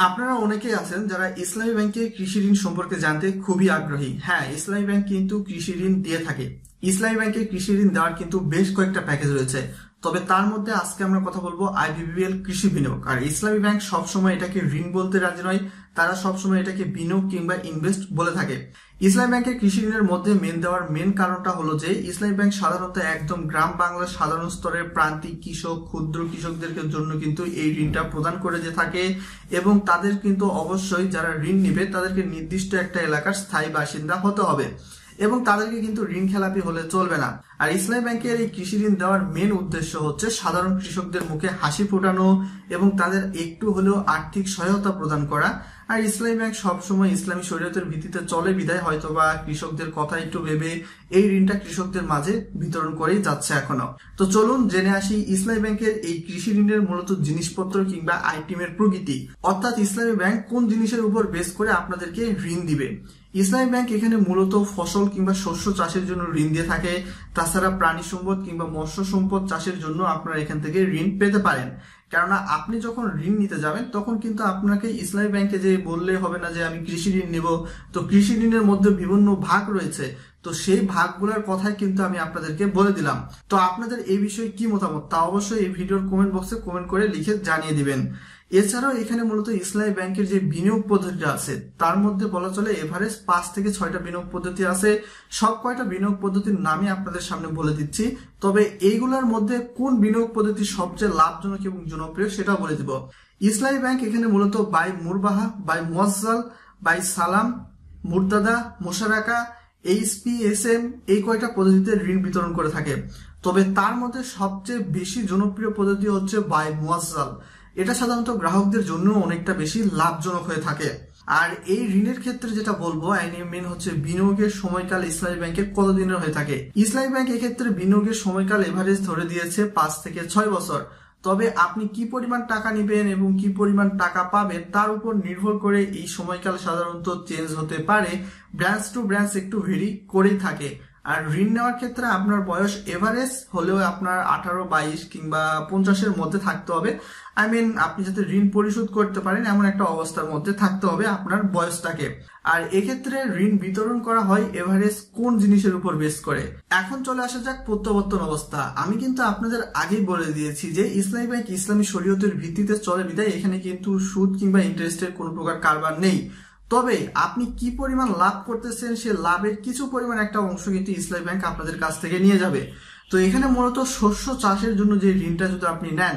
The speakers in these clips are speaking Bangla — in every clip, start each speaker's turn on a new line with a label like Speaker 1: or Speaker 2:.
Speaker 1: আপনারা অনেকেই আছেন যারা ইসলামী ব্যাংকে কৃষি ঋণ সম্পর্কে জানতে খুবই আগ্রহী। হ্যাঁ, ইসলামী ব্যাংক কিন্তু কৃষি ঋণ দিয়ে থাকে। ইসলামী ব্যাংকে কৃষি ঋণ দেওয়ার কিন্তু বেশ কয়েকটা প্যাকেজ রয়েছে। তবে তার মধ্যে আজকে আমরা কথা বলবো আইবিবিএল কৃষি বিনিয়োগ। আর ইসলামী ব্যাংক সবসময় এটাকে ঋণ বলতে রাজি নয়, তারা সবসময় এটাকে বিনিয়োগ কিংবা ইনভেস্ট বলে থাকে। ইসলামী ব্যাংকের কৃষি ঋণের মধ্যে দেওয়ার মেন কারণটা হলো যে ইসলামী ব্যাংক সাধারণত একদম গ্রাম বাংলার সাধারণ স্তরের প্রান্তিক কৃষক, ক্ষুদ্র কৃষকদের জন্য কিন্তু এই ঋণটা প্রদান করে যে থাকে, এবং তাদের কিন্তু অবশ্যই যারা ঋণ নিবে তাদেরকে নির্দিষ্ট একটা এলাকার স্থায়ী বাসিন্দা হতে হবে এবং তাদেরকে কিন্তু ঋণ খেলাপি হলে চলবে না। আর ইসলামী ব্যাংকের এই কৃষি ঋণ দেওয়ার মেন উদ্দেশ্য হচ্ছে সাধারণ কৃষকদের মুখে হাসি ফোটানো এবং তাদের একটু হলেও আর্থিক সহায়তা প্রদান করা। আর ইসলামী ব্যাংক সবসময় ইসলামী শরীয়তের ভিত্তিতে চলে বিধায় হয়তোবা কৃষকদের কথা একটু ভেবে এই ঋণটা কৃষকদের মাঝে বিতরণ করেই যাচ্ছে এখনো। তো চলুন জেনে আসি ইসলামী ব্যাংকের এই কৃষি ঋণের মূলত জিনিসপত্র কিংবা আইটেমের প্রকৃতি, অর্থাৎ ইসলামী ব্যাংক কোন জিনিসের উপর বেস করে আপনাদেরকে ঋণ দিবে। ইসলামী ব্যাংক এখানে মূলত ফসল কিংবা শস্য চাষের জন্য ঋণ দিয়ে থাকে। তাছাড়া প্রাণী সম্পদ কিংবা মৎস্য সম্পদ চাষের জন্য আপনারা এখান থেকে ঋণ পেতে পারেন। কেননা আপনি যখন ঋণ নিতে যাবেন তখন কিন্তু আপনাকে ইসলামী ব্যাংকে যে বললে হবে না যে আমি কৃষি ঋণ নিব। তো কৃষি ঋণের মধ্যে বিভিন্ন ভাগ রয়েছে, তো সেই ভাগগুলোর কথাই কিন্তু আমি আপনাদেরকে বলে দিলাম। তো আপনাদের এই বিষয়ে কি মতামত তা অবশ্যই এই ভিডিওর কমেন্ট বক্সে কমেন্ট করে লিখে জানিয়ে দিবেন। এছাড়াও এখানে মূলত ইসলামী ব্যাংকের যে বিনিয়োগ পদ্ধতিটা আছে তার মধ্যে বলা চলে এভারেজ 5 থেকে 6টা বিনিয়োগ পদ্ধতি আছে। সব কয়টা বিনিয়োগ পদ্ধতির নামই আপনাদের সামনে বলে দিচ্ছি, তবে এইগুলোর মধ্যে কোন বিনিয়োগ পদ্ধতি সবচেয়ে লাভজনক এবং জনপ্রিয় সেটা বলে দিব। ইসলামী ব্যাংক এখানে মূলত বাই মুরবাহা, বাই মুয়াজ্জাল, বাই সালাম, মুরতাদা, মুশারাকা, HPSM এই কয়টা পদ্ধতিতে ঋণ বিতরণ করে থাকে। তবে তার মধ্যে সবচেয়ে বেশি জনপ্রিয় পদ্ধতি হচ্ছে বাই মুয়াজ্জাল। এটা সাধারণত গ্রাহকদের জন্য অনেকটা বেশি লাভজনক হয়ে থাকে। আর এই ঋণের ক্ষেত্রে যেটা বলবো মেন হচ্ছে বিনিয়োগের সময়কাল ইসলামী ব্যাংকের কতদিনের হয়ে থাকে। ইসলামী ব্যাংক এক্ষেত্রে বিনিয়োগের সময়কাল এভারেজ ধরে দিয়েছে 5 থেকে 6 বছর। তবে আপনি কি পরিমাণ টাকা নেবেন এবং কি পরিমাণ টাকা পাবেন তার উপর নির্ভর করে এই সময়কাল সাধারণত চেঞ্জ হতে পারে। ব্রাঞ্চ টু ব্রাঞ্চ একটু ভেরি করেই থাকে। আর ঋণ নেওয়ার ক্ষেত্রে আপনার বয়স এভারেজ হলেও আপনার 18, 22 কিংবা 50-এর মধ্যে থাকতে হবে। আপনি যাতে ঋণ পরিশোধ করতে পারেন এমন একটা অবস্থার মধ্যে থাকতে হবে আপনার বয়সটাকে। আর এক্ষেত্রে ঋণ বিতরণ করা হয় এভারেজ কোন জিনিসের উপর বেস করে। এখন চলে আসা যাক প্রত্যাবর্তন অবস্থা। আমি কিন্তু আপনাদের আগেই বলে দিয়েছি যে ইসলামী ব্যাংক ইসলামী শরীয়তের ভিত্তিতে চলে বিধায় এখানে কিন্তু সুদ কিংবা ইন্টারেস্টের কোনো প্রকার কারবার নেই। তবে আপনি কি পরিমাণ লাভ করতেছেন সে লাভের কিছু পরিমাণ একটা অংশ কিন্তু ইসলামী ব্যাংক আপনাদের কাছ থেকে নিয়ে যাবে। তো এখানে মূলত শস্য চাষের জন্য যে ঋণটা যদি আপনি নেন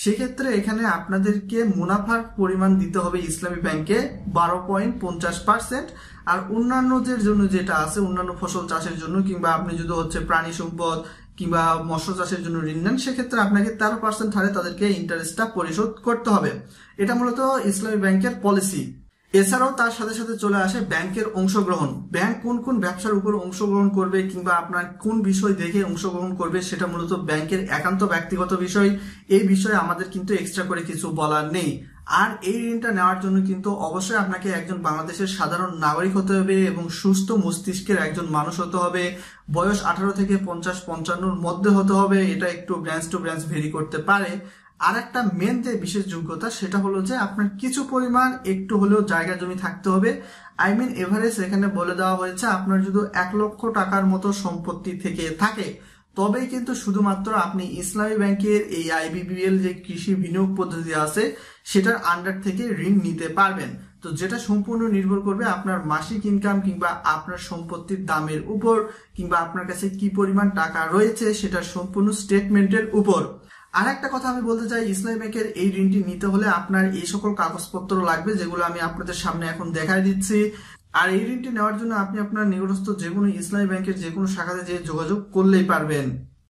Speaker 1: সেক্ষেত্রে এখানে আপনাদেরকে মুনাফার পরিমাণ দিতে হবে ইসলামী ব্যাংকে 12.50%। আর অন্যান্যদের জন্য যেটা আছে অন্যান্য ফসল চাষের জন্য কিংবা আপনি যদি হচ্ছে প্রাণী সম্পদ কিংবা মৎস্য চাষের জন্য ঋণ নেন সেক্ষেত্রে আপনাকে 13% হারে তাদেরকে ইন্টারেস্টটা পরিশোধ করতে হবে। এটা মূলত ইসলামী ব্যাংকের পলিসি। এছাড়াও তার সাথে সাথে চলে আসে ব্যাংকের অংশগ্রহণ। ব্যাংক কোন কোন ব্যবসার উপর অংশগ্রহণ করবে কিংবা আপনার কোন বিষয় দেখে অংশগ্রহণ করবে সেটা মূলত ব্যাংকের একান্ত ব্যক্তিগত বিষয়। এই বিষয়ে আমাদের কিন্তু এক্সট্রা করে কিছু বলার নেই। আর এই ঋণটা নেওয়ার জন্য কিন্তু অবশ্যই আপনাকে একজন বাংলাদেশের সাধারণ নাগরিক হতে হবে এবং সুস্থ মস্তিষ্কের একজন মানুষ হতে হবে। বয়স 18 থেকে 50-55-র মধ্যে হতে হবে। এটা একটু ব্রাঞ্চ টু ব্রাঞ্চ ভেরি করতে পারে। আর একটা মেন যে বিশেষ যোগ্যতা সেটা হলো যে আপনার কিছু পরিমাণ একটু হলেও জায়গা জমি থাকতে হবে। এভারেজ এখানে বলে দেওয়া হয়েছে আপনার যদি 1 লক্ষ টাকার মতো সম্পত্তি থেকে থাকে তবেই কিন্তু শুধুমাত্র আপনি ইসলামী ব্যাংকের এই আইবিবিএল যে কৃষি বিনিয়োগ পদ্ধতি আছে সেটার আন্ডার থেকে ঋণ নিতে পারবেন। তো যেটা সম্পূর্ণ নির্ভর করবে আপনার মাসিক ইনকাম কিংবা আপনার সম্পত্তির দামের উপর কিংবা আপনার কাছে কি পরিমাণ টাকা রয়েছে সেটার সম্পূর্ণ স্টেটমেন্টের উপর। আর একটা কথা আমি বলতে চাই, ইসলামী ব্যাংকের এই ঋণটি নিতে হলে আপনার এই সকল কাগজপত্র লাগবে যেগুলো আমি আপনাদের সামনে এখন দেখাই দিচ্ছি। আর এই ঋণটি নেওয়ার জন্য আপনি আপনার নিকটস্থ যে কোনো ইসলামী ব্যাংকের যে কোনো শাখাতে যেয়ে যোগাযোগ করলেই পারবেন।